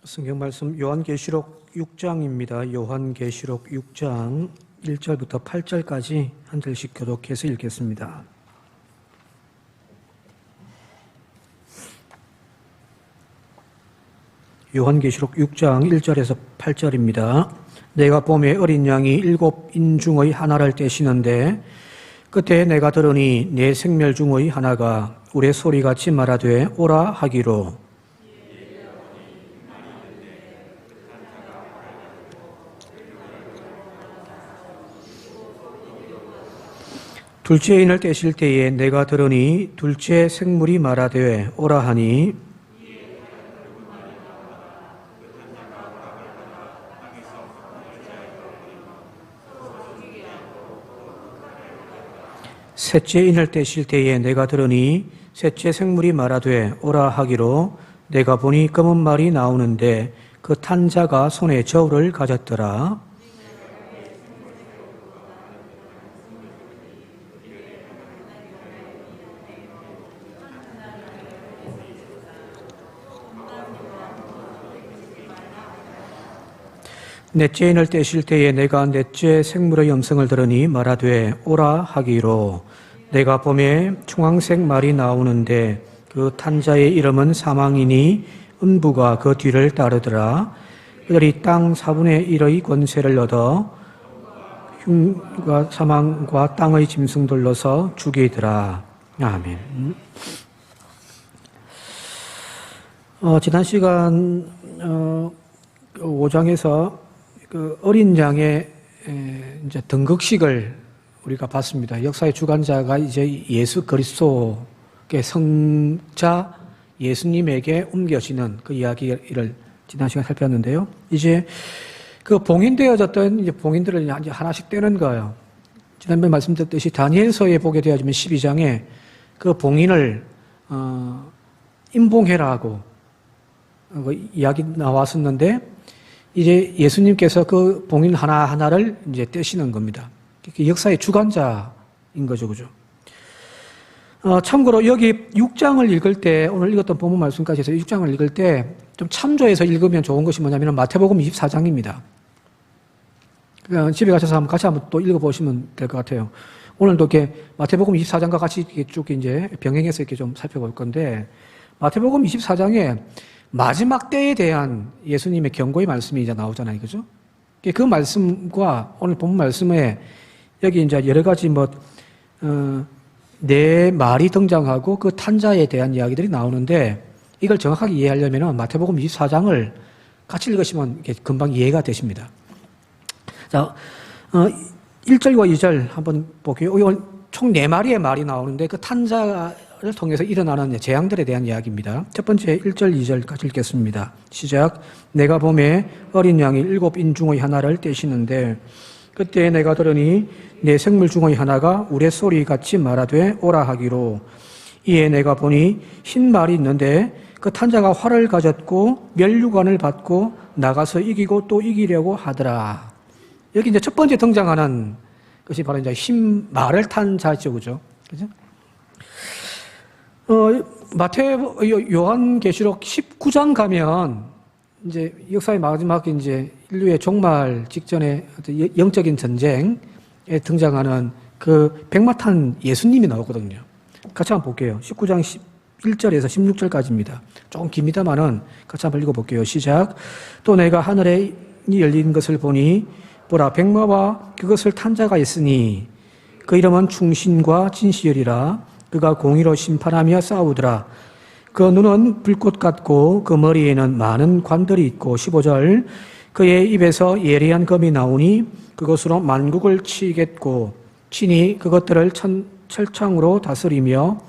성경 말씀 요한계시록 6장입니다. 요한계시록 6장 1절부터 8절까지 한 절씩 교독해서 읽겠습니다. 요한계시록 6장 1절에서 8절입니다. 내가 봄에 어린 양이 7 인중의 하나를 떼시는데 그때 내가 들으니 네 생멸 중의 하나가 우레 소리같이 말하되 오라 하기로 둘째 인을 떼실 때에 내가 들으니 둘째 생물이 말하되 오라 하니 셋째 인을 떼실 때에 내가 들으니 셋째 생물이 말하되 오라 하기로 내가 보니 검은 말이 나오는데 그 탄 자가 손에 저울을 가졌더라. 넷째 인을 떼실 때에 내가 넷째 생물의 음성을 들으니 말하되 오라 하기로 내가 봄에 충황색 말이 나오는데 그 탄자의 이름은 사망이니 음부가 그 뒤를 따르더라. 그들이 땅 4분의 1의 권세를 얻어 흉과 사망과 땅의 짐승들로서 죽이더라. 아멘. 지난 시간 5장에서 그 어린 양의 이제 등극식을 우리가 봤습니다. 역사의 주관자가 이제 예수 그리스도의 성자 예수님에게 옮겨지는 그 이야기를 지난 시간 살폈는데요. 이제 그 봉인되어졌던 이제 봉인들을 이제 하나씩 떼는 거예요. 지난번에 말씀드렸듯이 다니엘서에 보게 되어지면 12장에 그 봉인을 임봉해라고 이야기 나왔었는데 이제 예수님께서 그 봉인 하나하나를 이제 떼시는 겁니다. 역사의 주관자인 거죠, 그죠? 참고로 여기 6장을 읽을 때, 오늘 읽었던 본문 말씀까지 해서 6장을 읽을 때 좀 참조해서 읽으면 좋은 것이 뭐냐면 마태복음 24장입니다. 그러니까 집에 가셔서 같이 한번 또 읽어보시면 될 것 같아요. 오늘도 이렇게 마태복음 24장과 같이 이렇게 쭉 이제 병행해서 이렇게 좀 살펴볼 건데, 마태복음 24장에 마지막 때에 대한 예수님의 경고의 말씀이 이제 나오잖아요. 그죠? 그 말씀과 오늘 본문 말씀에 여기 이제 여러 가지 네 말이 등장하고 그 탄자에 대한 이야기들이 나오는데 이걸 정확하게 이해하려면 마태복음 24장을 같이 읽으시면 금방 이해가 되십니다. 자, 1절과 2절 한번 볼게요. 총 4마리의 말이 나오는데 그 탄자를 통해서 일어나는 재앙들에 대한 이야기입니다. 첫 번째 1절, 2절까지 읽겠습니다. 시작. 내가 봄에 어린 양이 7 인중의 하나를 떼시는데 그때 내가 들으니 네 생물 중의 하나가 우레 소리같이 말하되 오라 하기로 이에 내가 보니 흰 말이 있는데 그 탄자가 활을 가졌고 면류관을 받고 나가서 이기고 또 이기려고 하더라. 여기 이제 첫 번째 등장하는 것이 바로 이제 흰 말을 탄 자죠, 그죠? 그죠? 요한계시록 19장 가면 이제 역사의 마지막 이제 인류의 종말 직전에 영적인 전쟁에 등장하는 그 백마탄 예수님이 나오거든요. 같이 한번 볼게요. 19장 11절에서 16절까지입니다. 조금 깁니다만은 같이 한번 읽어볼게요. 시작. 또 내가 하늘에 열린 것을 보니 보라 백마와 그것을 탄 자가 있으니 그 이름은 충신과 진실이라. 그가 공의로 심판하며 싸우더라. 그 눈은 불꽃 같고 그 머리에는 많은 관들이 있고 15절 그의 입에서 예리한 검이 나오니 그것으로 만국을 치겠고 친히 그것들을 철창으로 다스리며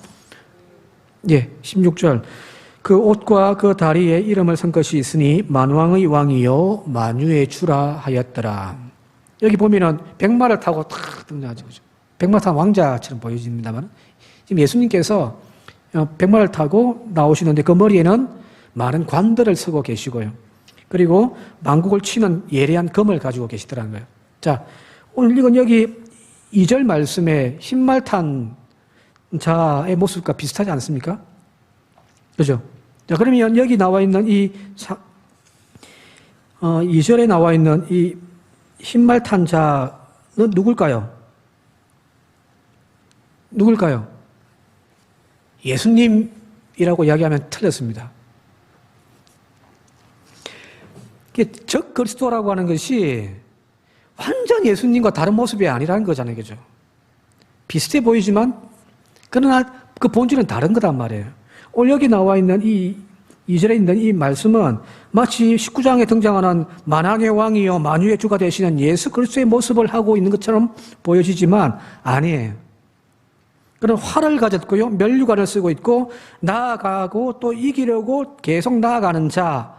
16절 그 옷과 그 다리에 이름을 쓴 것이 있으니 만왕의 왕이요 만유의 주라 하였더라. 여기 보면은 백마를 타고 탁 등장하죠. 백마 탄 왕자처럼 보여집니다만 지금 예수님께서 백마를 타고 나오시는데 그 머리에는 많은 관들을 쓰고 계시고요. 그리고 만국을 치는 예리한 검을 가지고 계시더라는 거예요. 자, 오늘 이건 여기 2절 말씀에 흰말 탄 자의 모습과 비슷하지 않습니까? 그죠? 자, 그러면 여기 나와 있는 이 2절에 나와 있는 이 흰말 탄 자는 누굴까요? 누굴까요? 예수님이라고 이야기하면 틀렸습니다. 적 그리스도라고 하는 것이 완전 예수님과 다른 모습이 아니라는 거잖아요. 그죠? 비슷해 보이지만, 그러나 그 본질은 다른 거란 말이에요. 오늘 여기 나와 있는 이 2절에 있는 이 말씀은 마치 19장에 등장하는 만왕의 왕이요 만유의 주가 되시는 예수 그리스도의 모습을 하고 있는 것처럼 보여지지만 아니에요. 그는 활을 가졌고요, 면류관을 쓰고 있고, 나아가고 또 이기려고 계속 나아가는 자.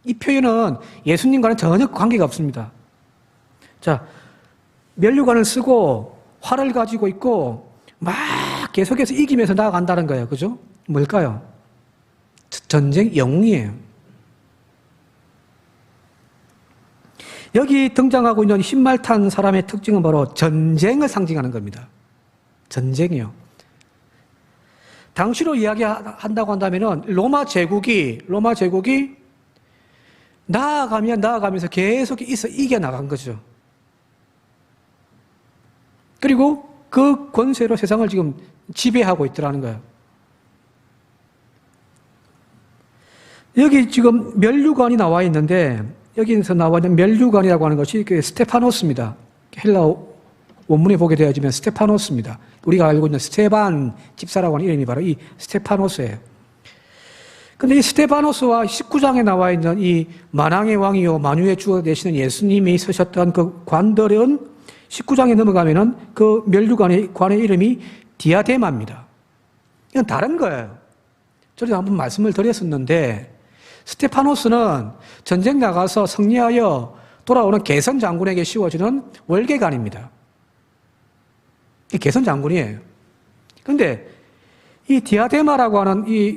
이 표현은 예수님과는 전혀 관계가 없습니다. 자, 면류관을 쓰고 활을 가지고 있고 막 계속해서 이기면서 나아간다는 거예요. 그죠? 뭘까요? 전쟁 영웅이에요. 여기 등장하고 있는 흰말 탄 사람의 특징은 바로 전쟁을 상징하는 겁니다. 전쟁이요. 당시로 이야기한다고 한다면은 로마 제국이 나아가면서 계속 이겨나간 거죠. 그리고 그 권세로 세상을 지금 지배하고 있더라는 거예요. 여기 지금 면류관이 나와 있는데, 여기서 나와 있는 면류관이라고 하는 것이 스테파노스입니다. 헬라 원문에 보게 되어지면 스테파노스입니다. 우리가 알고 있는 스테반 집사라고 하는 이름이 바로 이 스테파노스예요. 근데 이 스테파노스와 19장에 나와 있는 이 만왕의 왕이요 만유의 주가 되시는 예수님이 서셨던 그 관들은 19장에 넘어가면은 그 면류관의 이름이 디아데마입니다. 이건 다른 거예요. 저도 한번 말씀을 드렸었는데, 스테파노스는 전쟁 나가서 승리하여 돌아오는 개선 장군에게 씌워주는 월계관입니다. 이 개선 장군이에요. 그런데 이 디아데마라고 하는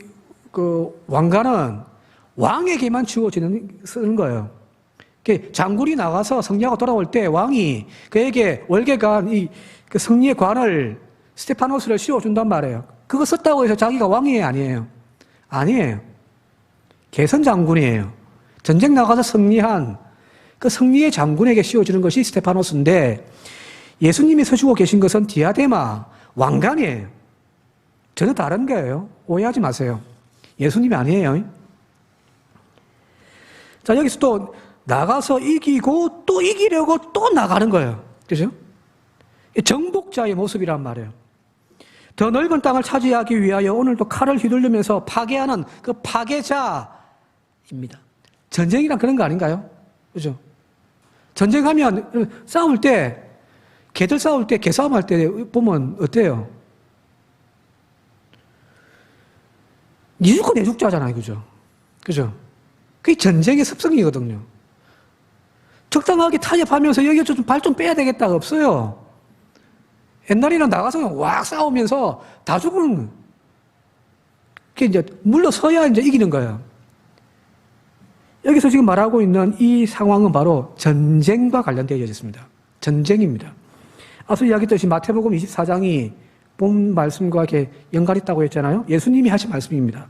그 왕관은 왕에게만 쓰는 거예요. 장군이 나가서 승리하고 돌아올 때 왕이 그에게 월계관, 그 승리의 관을 스테파노스를 씌워준단 말이에요. 그거 썼다고 해서 자기가 왕이 아니에요. 아니에요. 개선 장군이에요. 전쟁 나가서 승리한 그 승리의 장군에게 씌워주는 것이 스테파노스인데, 예수님이 서시고 계신 것은 디아데마, 왕관이에요. 전혀 다른 거예요. 오해하지 마세요. 예수님이 아니에요. 자, 여기서 또 나가서 이기고 또 이기려고 또 나가는 거예요. 그죠? 정복자의 모습이란 말이에요. 더 넓은 땅을 차지하기 위하여 오늘도 칼을 휘둘르면서 파괴하는 그 파괴자입니다. 전쟁이란 그런 거 아닌가요? 그죠? 전쟁하면 싸울 때, 개들 싸울 때, 개싸움 할 때 보면 어때요? 니 죽고 내 죽자잖아요. 그죠? 그죠? 그게 전쟁의 습성이거든요. 적당하게 타협하면서 여기 좀 발 좀 빼야 되겠다가 없어요. 옛날에는 나가서 그냥 왁 싸우면서 다 죽은, 그게 이제 물러서야 이제 이기는 거예요. 여기서 지금 말하고 있는 이 상황은 바로 전쟁과 관련되어 있습니다. 전쟁입니다. 앞서 이야기했듯이 마태복음 24장이 본 말씀과 이렇게 연관이 있다고 했잖아요. 예수님이 하신 말씀입니다.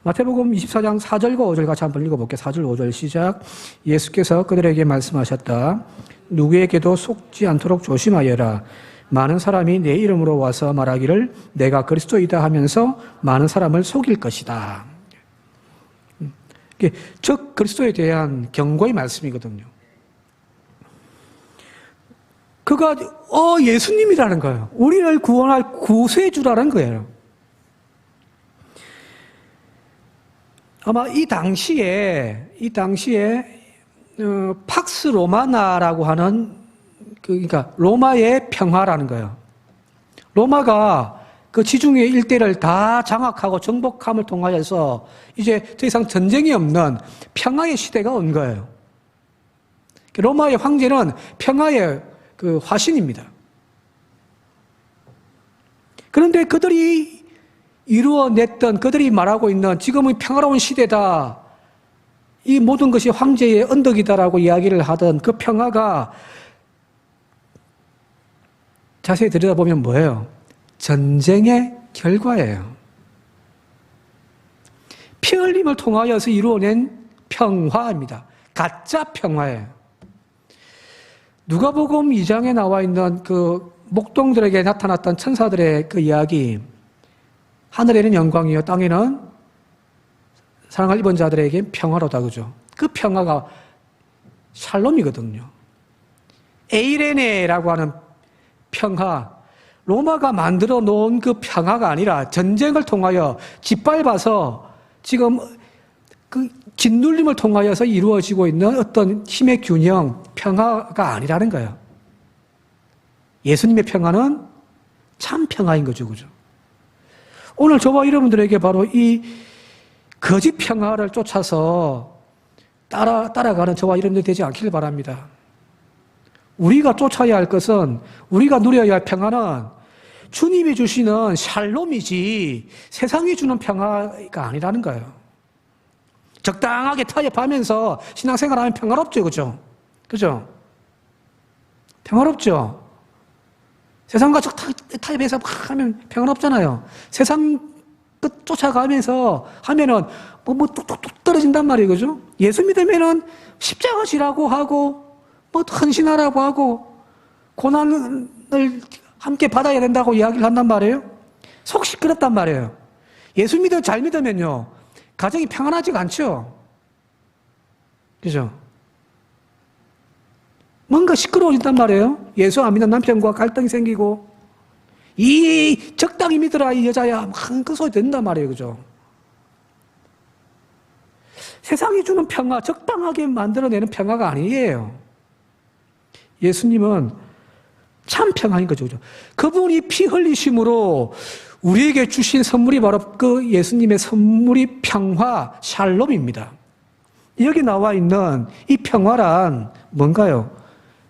마태복음 24장 4절과 5절 같이 한번 읽어볼게요. 4절, 5절 시작. 예수께서 그들에게 말씀하셨다. 누구에게도 속지 않도록 조심하여라. 많은 사람이 내 이름으로 와서 말하기를 내가 그리스도이다 하면서 많은 사람을 속일 것이다. 즉 그리스도에 대한 경고의 말씀이거든요. 그가 예수님이라는 거예요. 우리를 구원할 구세주라는 거예요. 아마 이 당시에 팍스 로마나라고 하는 그러니까 로마의 평화라는 거예요. 로마가 그 지중해 일대를 다 장악하고 정복함을 통하여서 이제 더 이상 전쟁이 없는 평화의 시대가 온 거예요. 로마의 황제는 평화의 그 화신입니다. 그런데 그들이 이루어냈던, 그들이 말하고 있는 지금의 평화로운 시대다, 이 모든 것이 황제의 언덕이다라고 이야기를 하던 그 평화가 자세히 들여다보면 뭐예요? 전쟁의 결과예요. 피 흘림을 통하여서 이루어낸 평화입니다. 가짜 평화예요. 누가복음 2장에 나와 있는 그 목동들에게 나타났던 천사들의 그 이야기, 하늘에는 영광이요 땅에는 사랑을 입은 자들에게 평화로다, 그죠? 그 평화가 샬롬이거든요. 에이레네라고 하는 평화, 로마가 만들어 놓은 그 평화가 아니라 전쟁을 통하여 짓밟아서 지금 그 짓눌림을 통하여서 이루어지고 있는 어떤 힘의 균형, 평화가 아니라는 거예요. 예수님의 평화는 참 평화인 거죠, 그죠? 오늘 저와 여러분들에게 바로 이 거짓 평화를 쫓아서 따라가는 저와 여러분들이 되지 않기를 바랍니다. 우리가 쫓아야 할 것은, 우리가 누려야 할 평화는 주님이 주시는 샬롬이지 세상이 주는 평화가 아니라는 거예요. 적당하게 타협하면서 신앙생활하면 평화롭죠, 그죠? 그죠? 평화롭죠? 세상과 타협해서 막 하면 평화롭잖아요. 세상 끝 쫓아가면서 하면은 뚝뚝뚝 떨어진단 말이에요, 그죠? 예수 믿으면은 십자가 지라고 하고, 헌신하라고 하고, 고난을 함께 받아야 된다고 이야기를 한단 말이에요. 속 시끄럽단 말이에요. 예수 잘 믿으면요, 가정이 평안하지가 않죠. 그죠? 뭔가 시끄러워진단 말이에요. 예수 안 믿는 남편과 갈등이 생기고, 이 적당히 믿으라 이 여자야, 막 그 소리 듣는단 말이에요, 그죠? 세상이 주는 평화, 적당하게 만들어내는 평화가 아니에요. 예수님은 참 평화인 거죠, 그죠? 그분이 피 흘리심으로 우리에게 주신 선물이 바로 그 예수님의 선물이 평화, 샬롬입니다. 여기 나와 있는 이 평화란 뭔가요?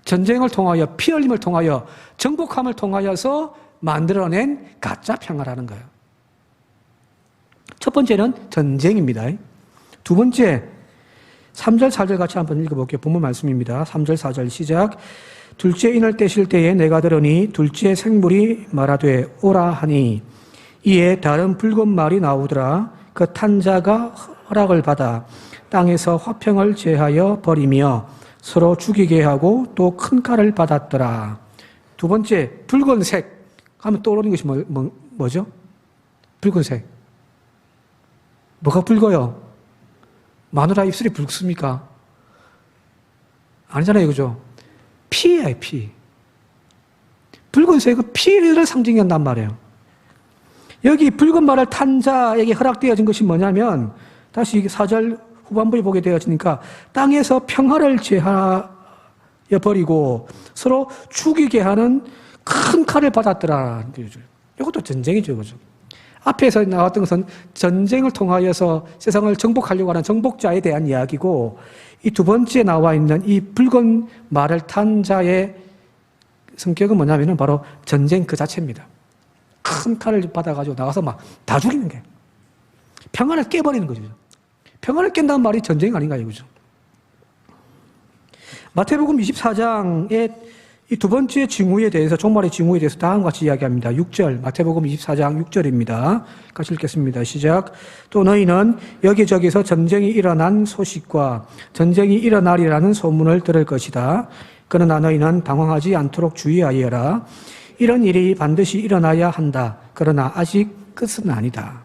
전쟁을 통하여, 피 흘림을 통하여, 정복함을 통하여서 만들어낸 가짜 평화라는 거예요. 첫 번째는 전쟁입니다. 두 번째, 3절, 4절 같이 한번 읽어볼게요. 본문 말씀입니다. 3절, 4절 시작. 둘째 인을 떼실 때에 내가 들으니 둘째 생물이 말하되 오라 하니 이에 다른 붉은 말이 나오더라. 그 탄 자가 허락을 받아 땅에서 화평을 제하여 버리며 서로 죽이게 하고 또 큰 칼을 받았더라. 두 번째, 붉은색 하면 떠오르는 것이 뭐죠? 붉은색. 뭐가 붉어요? 마누라 입술이 붉습니까? 아니잖아요, 그죠? 피예요, 피. 붉은색은 피를 상징한단 말이에요. 여기 붉은 말을 탄 자에게 허락되어진 것이 뭐냐면, 다시 4절 후반부에 보게 되어지니까 땅에서 평화를 제하여 버리고 서로 죽이게 하는 큰 칼을 받았더라. 이것도 전쟁이죠, 그죠? 앞에서 나왔던 것은 전쟁을 통하여서 세상을 정복하려고 하는 정복자에 대한 이야기고, 이 두 번째 나와 있는 이 붉은 말을 탄 자의 성격은 뭐냐면은 바로 전쟁 그 자체입니다. 큰 칼을 받아가지고 나가서 막 다 죽이는 게. 평화를 깨버리는 거죠. 평화를 깬다는 말이 전쟁 아닌가요, 그죠? 마태복음 24장의 이 두 번째 징후에 대해서, 종말의 징후에 대해서 다음과 같이 이야기합니다. 6절, 마태복음 24장 6절입니다. 같이 읽겠습니다. 시작. 또 너희는 여기저기서 전쟁이 일어난 소식과 전쟁이 일어나리라는 소문을 들을 것이다. 그러나 너희는 당황하지 않도록 주의하여라. 이런 일이 반드시 일어나야 한다. 그러나 아직 끝은 아니다.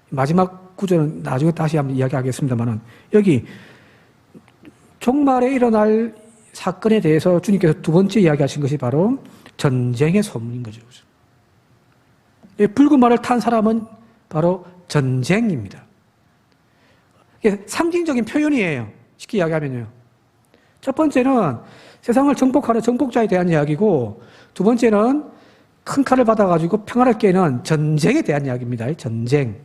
마지막 구절은 나중에 다시 한번 이야기하겠습니다만은, 여기 종말에 일어날 사건에 대해서 주님께서 두 번째 이야기하신 것이 바로 전쟁의 소문인 거죠. 붉은 말을 탄 사람은 바로 전쟁입니다. 이게 상징적인 표현이에요. 쉽게 이야기하면요. 첫 번째는 세상을 정복하는 정복자에 대한 이야기고, 두 번째는 큰 칼을 받아가지고 평화를 깨는 전쟁에 대한 이야기입니다. 전쟁.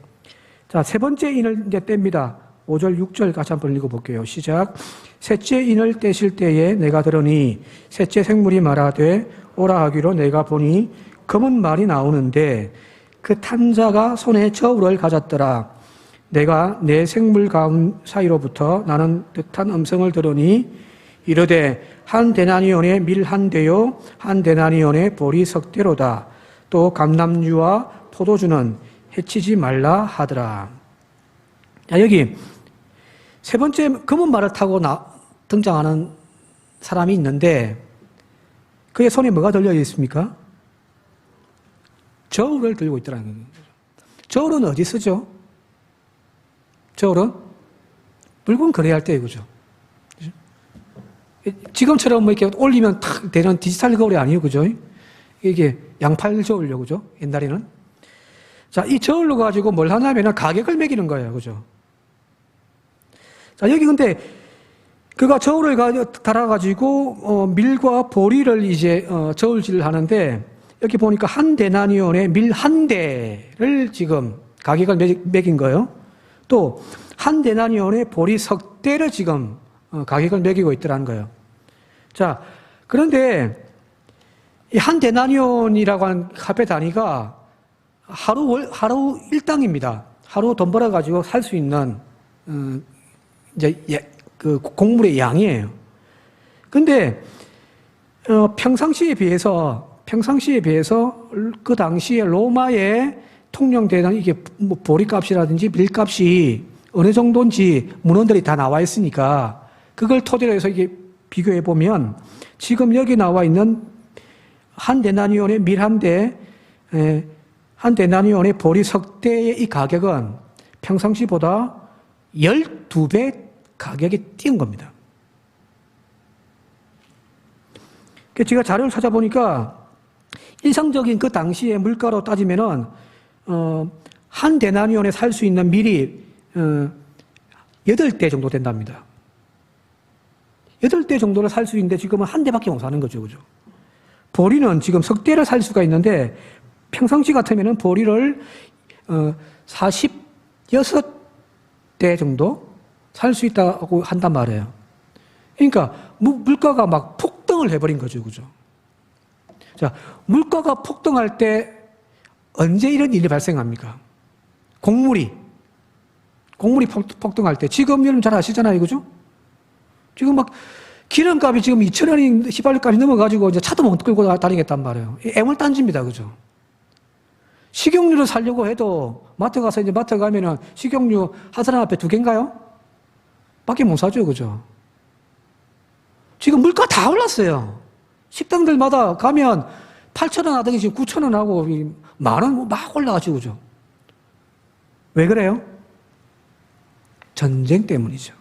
자, 세 번째 인을 이제 뗍니다. 5절, 6절 같이 한번 읽어볼게요. 시작. 셋째 인을 떼실 때에 내가 들으니 셋째 생물이 말하되 오라 하기로 내가 보니 검은 말이 나오는데 그 탄 자가 손에 저울을 가졌더라. 내가 내 생물 가운 사이로부터 나는 뜻한 음성을 들으니 이르되 한 데나니온의 밀 한 대요 한 데나니온의 보리 석 대로다. 또 감람류와 포도주는 해치지 말라 하더라. 자, 여기 세 번째 검은 말을 타고 등장하는 사람이 있는데 그의 손에 뭐가 들려 있습니까? 저울을 들고 있더라는 거예요. 저울은 어디 쓰죠? 저울은 물건 거래할 때 그죠? 지금처럼 뭐 이렇게 올리면 탁 되는 디지털 거울이 아니에요, 그죠? 이게 양팔 저울요, 그죠? 옛날에는. 자, 이 저울로 가지고 뭘 하냐면은 가격을 매기는 거예요, 그죠? 자, 여기 근데 그가 저울을 달아가지고 밀과 보리를 이제 저울질을 하는데 여기 보니까 한 데나니온에 밀 한 대를 지금 가격을 매긴 거예요. 또 한 데나니온에 보리 석 대를 지금 가격을 매기고 있더라는 거예요. 자, 그런데 이 한 데나니온이라고 하는 화폐 단위가 하루 일당입니다. 하루 돈 벌어가지고 살 수 있는 이제 그 곡물의 양이에요. 근데 평상시에 비해서 그 당시에 로마의 통용되는 이게 뭐 보리값이라든지 밀값이 어느 정도인지 문헌들이 다 나와 있으니까 그걸 토대로 해서 이게 비교해 보면 지금 여기 나와 있는 한 데나니온의 밀 한 대, 한 데나니온의 보리 석 대의 이 가격은 평상시보다 12배 가격이 뛴 겁니다. 제가 자료를 찾아보니까 일상적인 그 당시의 물가로 따지면은 한 데나니온에 살 수 있는 밀이 8대 정도 된답니다. 8대 정도를 살 수 있는데 지금은 한 대밖에 못 사는 거죠, 그죠? 보리는 지금 석 대를 살 수가 있는데 평상시 같으면은 보리를 46대 정도 살 수 있다고 한단 말이에요. 그러니까 물가가 막 폭등을 해버린 거죠, 그죠? 자, 물가가 폭등할 때 언제 이런 일이 발생합니까? 곡물이 폭등할 때. 지금 여러분 잘 아시잖아요, 그죠? 지금 막 기름값이 지금 2,000원이 휘발유값이 넘어가지고 이제 차도 못 끌고 다니겠단 말이에요. 애물단지입니다, 그죠? 식용유를 사려고 해도 마트 가서 이제 마트 가면은 식용유 한 사람 앞에 2개인가요? 밖에 못 사죠, 그죠? 지금 물가 다 올랐어요. 식당들마다 가면 8,000원 하더니 지금 9,000원 하고 10,000원 막 올라가지고, 그죠? 왜 그래요? 전쟁 때문이죠.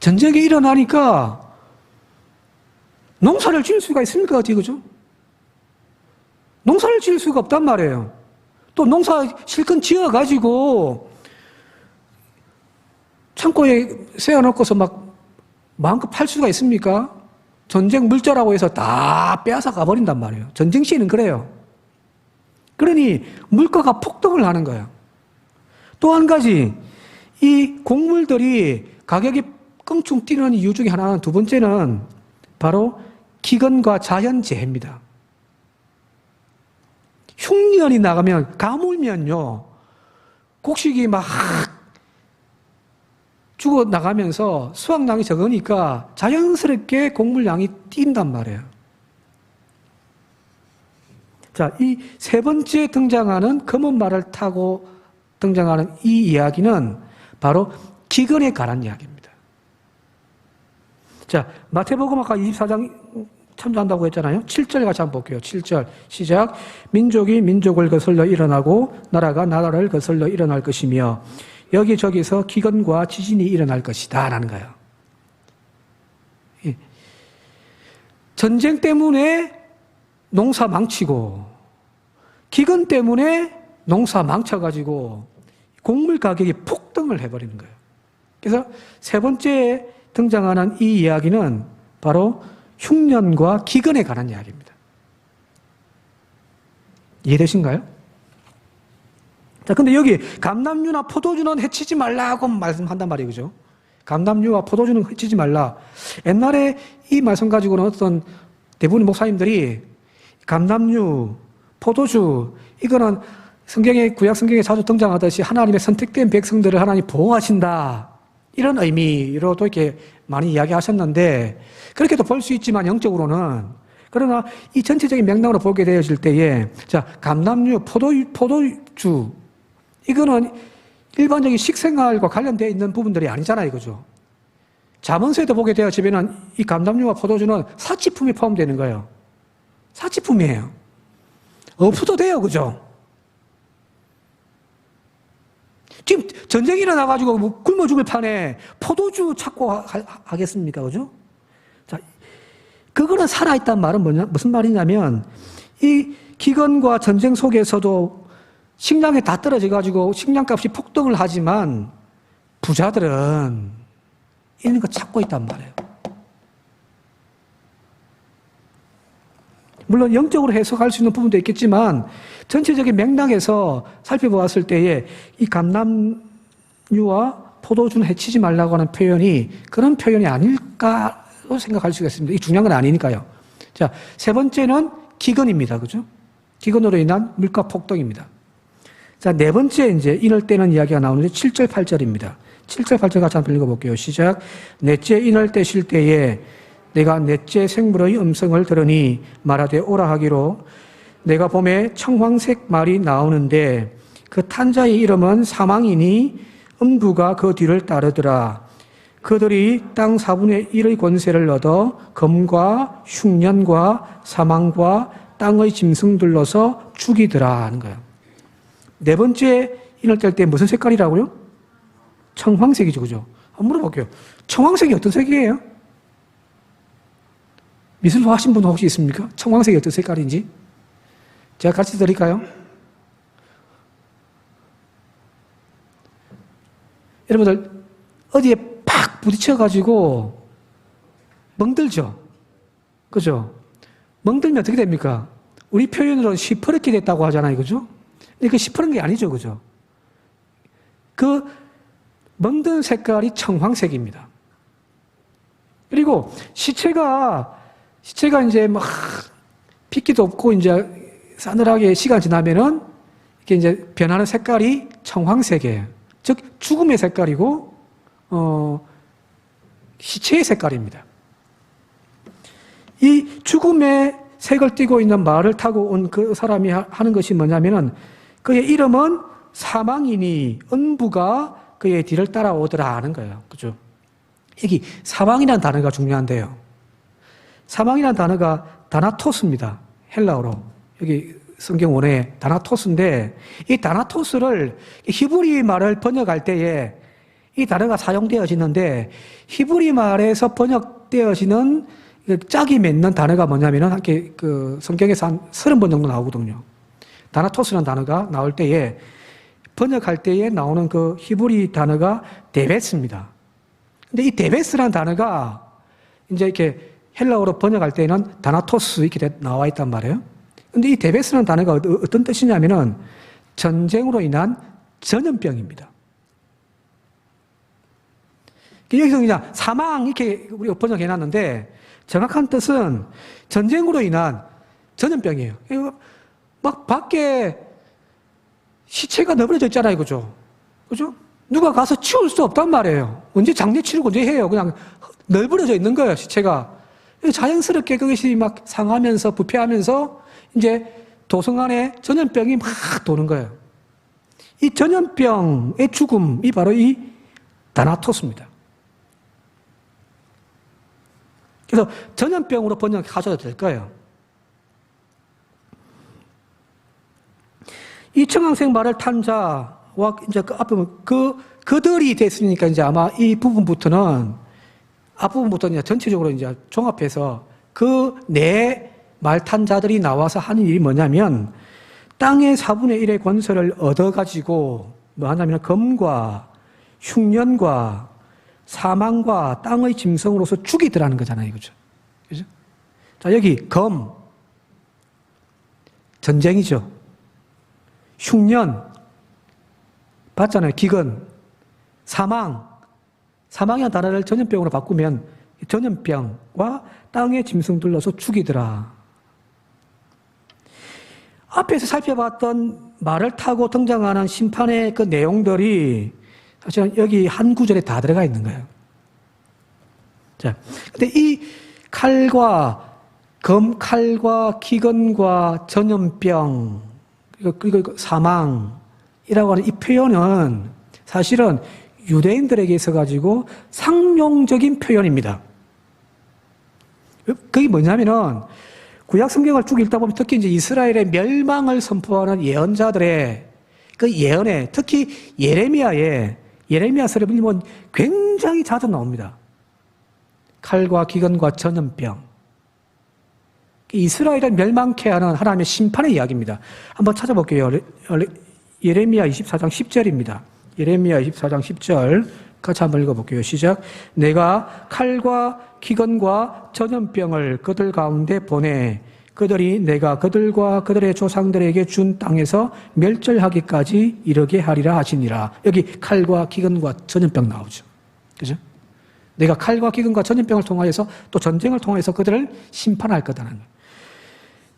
전쟁이 일어나니까 농사를 지을 수가 있습니까? 어떻게, 그죠? 농사를 지을 수가 없단 말이에요. 또 농사 실컷 지어가지고 창고에 세워놓고서 막 마음껏 팔 수가 있습니까? 전쟁 물자라고 해서 다 빼앗아 가버린단 말이에요. 전쟁 시에는 그래요. 그러니 물가가 폭등을 하는 거예요. 또 한 가지, 이 곡물들이 가격이 껑충 뛰는 이유 중에 하나는, 두 번째는 바로 기근과 자연재해입니다. 흉년이 나가면, 가물면요, 곡식이 막 죽어 나가면서 수확량이 적으니까 자연스럽게 곡물량이 뛴단 말이에요. 자, 이 세 번째 등장하는 검은 말을 타고 등장하는 이 이야기는 바로 기근에 관한 이야기입니다. 자, 마태복음 아까 24장 참조한다고 했잖아요. 7절 같이 한번 볼게요. 7절 시작. 민족이 민족을 거슬러 일어나고 나라가 나라를 거슬러 일어날 것이며 여기저기서 기근과 지진이 일어날 것이다 라는 거예요. 예. 전쟁 때문에 농사 망치고 기근 때문에 농사 망쳐가지고 곡물 가격이 폭등을 해버리는 거예요. 그래서 세 번째 등장하는 이 이야기는 바로 흉년과 기근에 관한 이야기입니다. 이해되신가요? 자, 근데 여기 감람류나 포도주는 해치지 말라고 말씀한단 말이에요, 그죠? 감람류와 포도주는 해치지 말라. 옛날에 이 말씀 가지고는 어떤 대부분의 목사님들이 감람류, 포도주, 이거는 성경에, 구약 성경에 자주 등장하듯이 하나님의 선택된 백성들을 하나님 보호하신다, 이런 의미로도 이렇게 많이 이야기하셨는데, 그렇게도 볼 수 있지만 영적으로는, 그러나 이 전체적인 맥락으로 보게 되어질 때에, 자, 감람류, 포도주, 이거는 일반적인 식생활과 관련되어 있는 부분들이 아니잖아요, 그죠? 잠언서에도 보게 되어지면은 이 감람류와 포도주는 사치품에 포함되는 거예요. 사치품이에요. 없어도 돼요, 그죠? 지금 전쟁이 일어나가지고 뭐 굶어 죽을 판에 포도주 찾고 하겠습니까, 그죠? 자, 그거는 살아있단 말은 무슨 말이냐면, 이 기근과 전쟁 속에서도 식량이 다 떨어져가지고 식량값이 폭등을 하지만 부자들은 이런 거 찾고 있단 말이에요. 물론 영적으로 해석할 수 있는 부분도 있겠지만 전체적인 맥락에서 살펴보았을 때에 이 감람류와 포도주는 해치지 말라고 하는 표현이 그런 표현이 아닐까로 생각할 수가 있습니다. 이 중요한 건 아니니까요. 자, 세 번째는 기근입니다. 그죠? 기근으로 인한 물가 폭등입니다. 자, 네 번째 이제 인을 떼는 이야기가 나오는데 7절, 8절입니다. 7절, 8절 같이 한번 읽어볼게요. 시작. 넷째 인을 떼실 때에 내가 넷째 생물의 음성을 들으니 말하되 오라 하기로 내가 봄에 청황색 말이 나오는데 그 탄자의 이름은 사망이니 음부가 그 뒤를 따르더라. 그들이 땅 4분의 1의 권세를 얻어 검과 흉년과 사망과 땅의 짐승들로서 죽이더라 하는 거예요. 네 번째 인을 뗄 때 무슨 색깔이라고요? 청황색이죠, 그죠? 한번 물어볼게요. 청황색이 어떤 색이에요? 미술 하신 분 혹시 있습니까? 청황색이 어떤 색깔인지? 제가 가르쳐 드릴까요? 여러분들, 어디에 팍 부딪혀가지고 멍들죠? 그죠? 멍들면 어떻게 됩니까? 우리 표현으로는 시퍼렇게 됐다고 하잖아요. 그죠? 근데 그 시퍼런 게 아니죠. 그죠? 그 멍든 색깔이 청황색입니다. 그리고 시체가 이제 막 핏기도 없고 이제 싸늘하게 시간 지나면은 이게 이제 변하는 색깔이 청황색이에요. 즉 죽음의 색깔이고 시체의 색깔입니다. 이 죽음의 색을 띠고 있는 말을 타고 온 그 사람이 하는 것이 뭐냐면은 그의 이름은 사망이니 음부가 그의 뒤를 따라오더라 하는 거예요. 그죠? 여기 사망이라는 단어가 중요한데요. 사망이라는 단어가 다나토스입니다. 헬라어로. 여기 성경 원어에 다나토스인데 이 다나토스를 히브리 말을 번역할 때에 이 단어가 사용되어지는데 히브리 말에서 번역되어지는 짝이 맺는 단어가 뭐냐면은 이렇게 그 성경에서 한 30번 정도 나오거든요. 다나토스라는 단어가 나올 때에 번역할 때에 나오는 그 히브리 단어가 데베스입니다. 근데 이 데베스라는 단어가 이제 이렇게 헬라어로 번역할 때는 다나토스 이렇게 나와 있단 말이에요. 근데 이 데베스라는 단어가 어떤 뜻이냐면은 전쟁으로 인한 전염병입니다. 여기서 그냥 사망 이렇게 우리가 번역해 놨는데 정확한 뜻은 전쟁으로 인한 전염병이에요. 막 밖에 시체가 너부러져 있잖아요. 그죠? 그죠? 누가 가서 치울 수 없단 말이에요. 언제 장례 치르고 언제 해요? 그냥 널브러져 있는 거예요, 시체가. 자연스럽게 그것이 막 상하면서 부패하면서 이제 도성 안에 전염병이 막 도는 거예요. 이 전염병의 죽음이 바로 이 다나토스입니다. 그래서 전염병으로 번역하셔도 될 거예요. 이 청황색 말을 탄 자와 이제 그 앞에 그들이 됐으니까 이제 아마 이 부분부터는 앞부분부터는 전체적으로 이제 종합해서 그 네 말 탄 자들이 나와서 하는 일이 뭐냐면 땅의 4분의 1의 권세를 얻어가지고 뭐 하냐면 검과 흉년과 사망과 땅의 짐승으로서 죽이더라는 거잖아요. 그죠? 그죠? 자, 여기 검, 전쟁이죠. 흉년, 봤잖아요. 기근, 사망이라는 단어를 전염병으로 바꾸면 전염병과 땅의 짐승들로서 죽이더라. 앞에서 살펴봤던 말을 타고 등장하는 심판의 그 내용들이 사실은 여기 한 구절에 다 들어가 있는 거예요. 자, 근데 이 검칼과 기근과 전염병, 그리고 사망이라고 하는 이 표현은 사실은 유대인들에게 있어가지고 상용적인 표현입니다. 그게 뭐냐면은 구약 성경을 쭉 읽다 보면 특히 이제 이스라엘의 멸망을 선포하는 예언자들의 그 예언에 특히 예레미야서를 보면 굉장히 자주 나옵니다. 칼과 기근과 전염병. 이스라엘을 멸망케 하는 하나님의 심판의 이야기입니다. 한번 찾아볼게요. 예레미야 24장 10절입니다. 예레미야 24장 10절 같이 한번 읽어볼게요. 시작. 내가 칼과 기근과 전염병을 그들 가운데 보내 그들이 내가 그들과 그들의 조상들에게 준 땅에서 멸절하기까지 이르게 하리라 하시니라. 여기 칼과 기근과 전염병 나오죠. 그죠? 내가 칼과 기근과 전염병을 통하여서 또 전쟁을 통해서 그들을 심판할 거다는 거예요.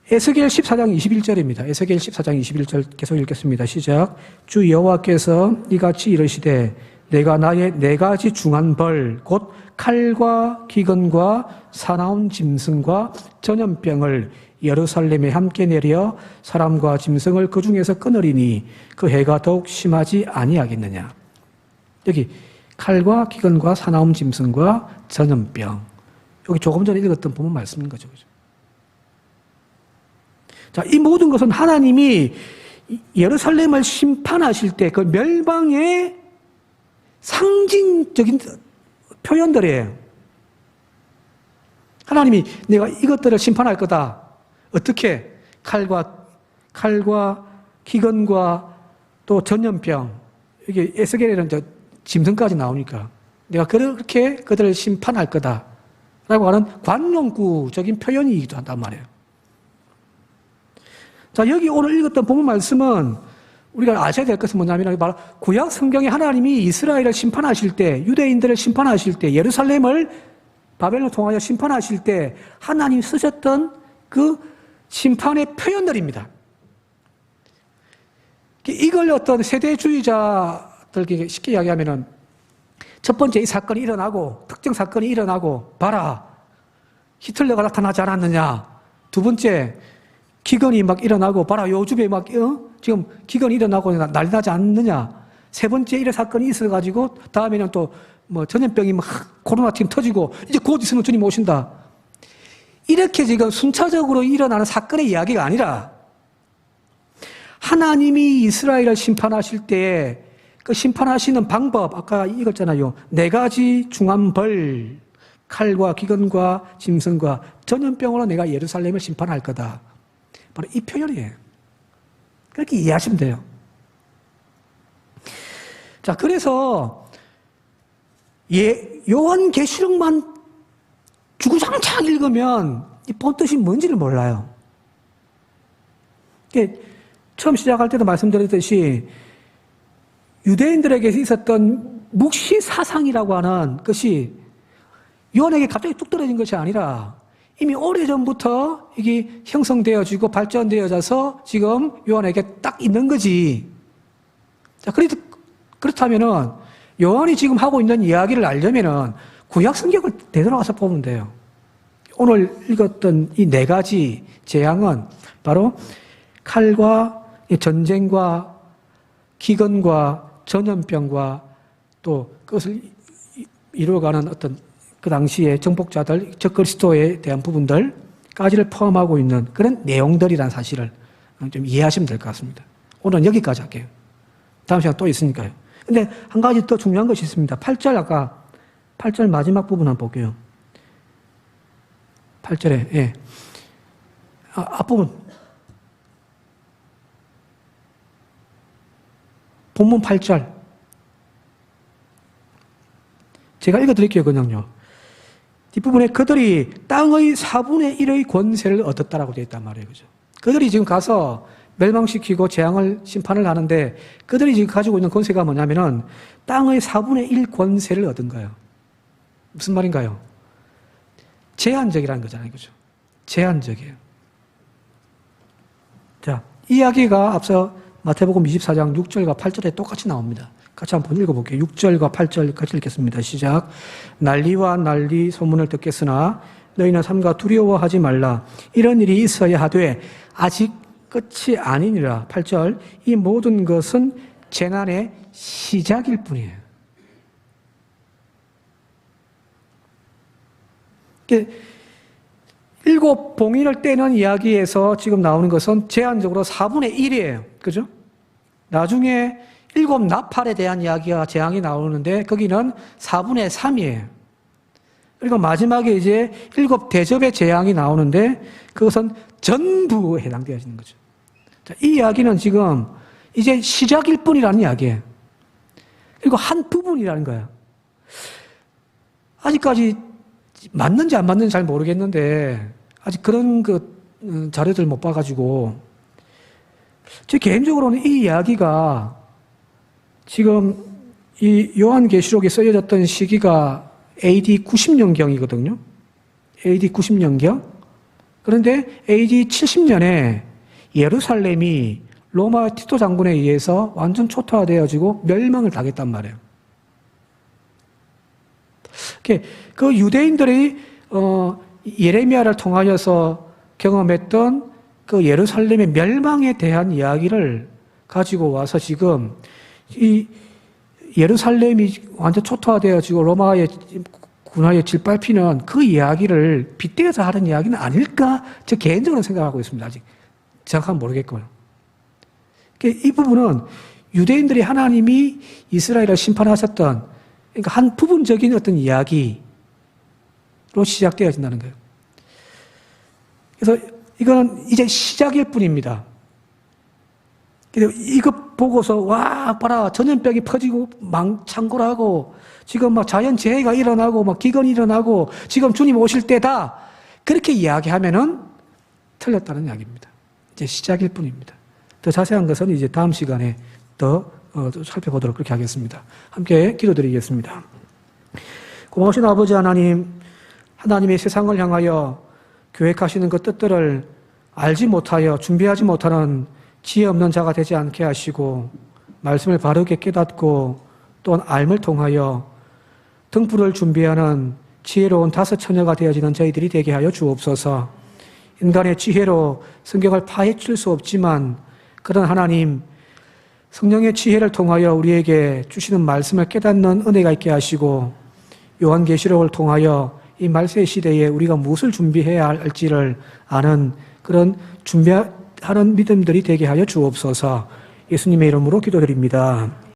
에스겔 14장 21절입니다. 에스겔 14장 21절 계속 읽겠습니다. 시작. 주 여호와께서 이같이 이르시되 내가 나의 네 가지 중한 벌 곧 칼과 기근과 사나운 짐승과 전염병을 예루살렘에 함께 내려 사람과 짐승을 그 중에서 끊으리니 그 해가 더욱 심하지 아니하겠느냐. 여기 칼과 기근과 사나운 짐승과 전염병. 여기 조금 전에 읽었던 본문 말씀인 거죠. 그죠? 자, 이 모든 것은 하나님이 예루살렘을 심판하실 때 그 멸망의 상징적인 표현들이에요. 하나님이 내가 이것들을 심판할 거다. 어떻게? 칼과 기근과 또 전염병. 이게 에스겔에는 짐승까지 나오니까 내가 그렇게 그들을 심판할 거다. 라고 하는 관용구적인 표현이기도 한단 말이에요. 자, 여기 오늘 읽었던 본문 말씀은 우리가 아셔야 될 것은 뭐냐면 바로 구약 성경에 하나님이 이스라엘을 심판하실 때, 유대인들을 심판하실 때, 예루살렘을 바벨론을 통하여 심판하실 때 하나님 쓰셨던 그 심판의 표현들입니다. 이걸 어떤 세대주의자들에게 쉽게 이야기하면은 첫 번째 이 사건이 일어나고 특정 사건이 일어나고 봐라 히틀러가 나타나지 않았느냐. 두 번째 기근이 막 일어나고 봐라 요즘에 막 지금 기근이 일어나고 난리 나지 않느냐. 세 번째 이런 사건이 있어가지고 다음에는 또 뭐 전염병이 막 코로나 팀 터지고 이제 곧 있으면 주님 오신다. 이렇게 지금 순차적으로 일어나는 사건의 이야기가 아니라 하나님이 이스라엘을 심판하실 때에 그 심판하시는 방법 아까 읽었잖아요. 네 가지 중한 벌 칼과 기근과 짐승과 전염병으로 내가 예루살렘을 심판할 거다. 바로 이 표현이에요. 그렇게 이해하시면 돼요. 자, 그래서 요한계시록만 주구장창 읽으면 이 본뜻이 뭔지를 몰라요. 처음 시작할 때도 말씀드렸듯이 유대인들에게 있었던 묵시 사상이라고 하는 것이 요한에게 갑자기 뚝 떨어진 것이 아니라 이미 오래전부터 이게 형성되어지고 발전되어져서 지금 요한에게 딱 있는 거지. 자, 그렇다면은 요한이 지금 하고 있는 이야기를 알려면은 구약 성경을 되돌아가서 보면 돼요. 오늘 읽었던 이 네 가지 재앙은 바로 칼과 전쟁과 기근과 전염병과 또 그것을 이루어가는 어떤 그 당시의 정복자들, 적 그리스도에 대한 부분들까지를 포함하고 있는 그런 내용들이라는 사실을 좀 이해하시면 될 것 같습니다. 오늘은 여기까지 할게요. 다음 시간 또 있으니까요. 근데 한 가지 더 중요한 것이 있습니다. 8절 아까 8절 마지막 부분 한번 볼게요. 8절에 예. 앞부분 본문 8절 제가 읽어드릴게요. 그냥요. 뒷부분에 그들이 땅의 4분의 1의 권세를 얻었다라고 되어 있단 말이에요. 그죠? 그들이 지금 가서 멸망시키고 재앙을 심판을 하는데 그들이 지금 가지고 있는 권세가 뭐냐면은 땅의 4분의 1 권세를 얻은 거예요. 무슨 말인가요? 제한적이라는 거잖아요. 그죠? 제한적이에요. 자, 이 이야기가 앞서 마태복음 24장 6절과 8절에 똑같이 나옵니다. 같이 한번 읽어볼게요. 6절과 8절 같이 읽겠습니다. 시작. 난리와 난리 소문을 듣겠으나 너희는 삼가 두려워하지 말라. 이런 일이 있어야 하되 아직 끝이 아니니라. 8절. 이 모든 것은 재난의 시작일 뿐이에요. 일곱 봉인을 떼는 이야기에서 지금 나오는 것은 제한적으로 4분의 1이에요. 그죠? 나중에 일곱 나팔에 대한 이야기가 재앙이 나오는데 거기는 4분의 3이에요. 그리고 마지막에 이제 일곱 대접의 재앙이 나오는데 그것은 전부에 해당되어지는 거죠. 자, 이 이야기는 지금 이제 시작일 뿐이라는 이야기예요. 그리고 한 부분이라는 거예요. 아직까지 맞는지 안 맞는지 잘 모르겠는데 아직 그런 자료들 못 봐가지고 제 개인적으로는 이 이야기가 지금 이 요한계시록에 쓰여졌던 시기가 AD 90년경이거든요. AD 90년경. 그런데 AD 70년에 예루살렘이 로마 티토 장군에 의해서 완전 초토화되어지고 멸망을 당했단 말이에요. 그 유대인들이 예레미야를 통하여서 경험했던 그 예루살렘의 멸망에 대한 이야기를 가지고 와서 지금 이 예루살렘이 완전 초토화되어지고 로마의 군화에 짓밟히는 그 이야기를 빗대어서 하는 이야기는 아닐까? 저 개인적으로 생각하고 있습니다. 아직 정확하게 모르겠고요. 이 부분은 유대인들이 하나님이 이스라엘을 심판하셨던 그러니까 한 부분적인 어떤 이야기로 시작되어진다는 거예요. 그래서 이거는 이제 시작일 뿐입니다. 이거 보고서 와 봐라 전염병이 퍼지고 창궐하고 지금 막 자연재해가 일어나고 막 기근이 일어나고 지금 주님 오실 때다 그렇게 이야기하면은 틀렸다는 이야기입니다. 이제 시작일 뿐입니다. 더 자세한 것은 이제 다음 시간에 더 살펴보도록 그렇게 하겠습니다. 함께 기도드리겠습니다. 고마우신 아버지 하나님, 하나님의 세상을 향하여 계획하시는 그 뜻들을 알지 못하여 준비하지 못하는 지혜 없는 자가 되지 않게 하시고 말씀을 바르게 깨닫고 또한 알을 통하여 등불을 준비하는 지혜로운 다섯 처녀가 되어지는 저희들이 되게 하여 주옵소서. 인간의 지혜로 성경을 파헤칠 수 없지만 그런 하나님 성령의 지혜를 통하여 우리에게 주시는 말씀을 깨닫는 은혜가 있게 하시고 요한계시록을 통하여 이 말세 시대에 우리가 무엇을 준비해야 할지를 아는 그런 준비하는 믿음들이 되게 하여 주옵소서. 예수님의 이름으로 기도드립니다.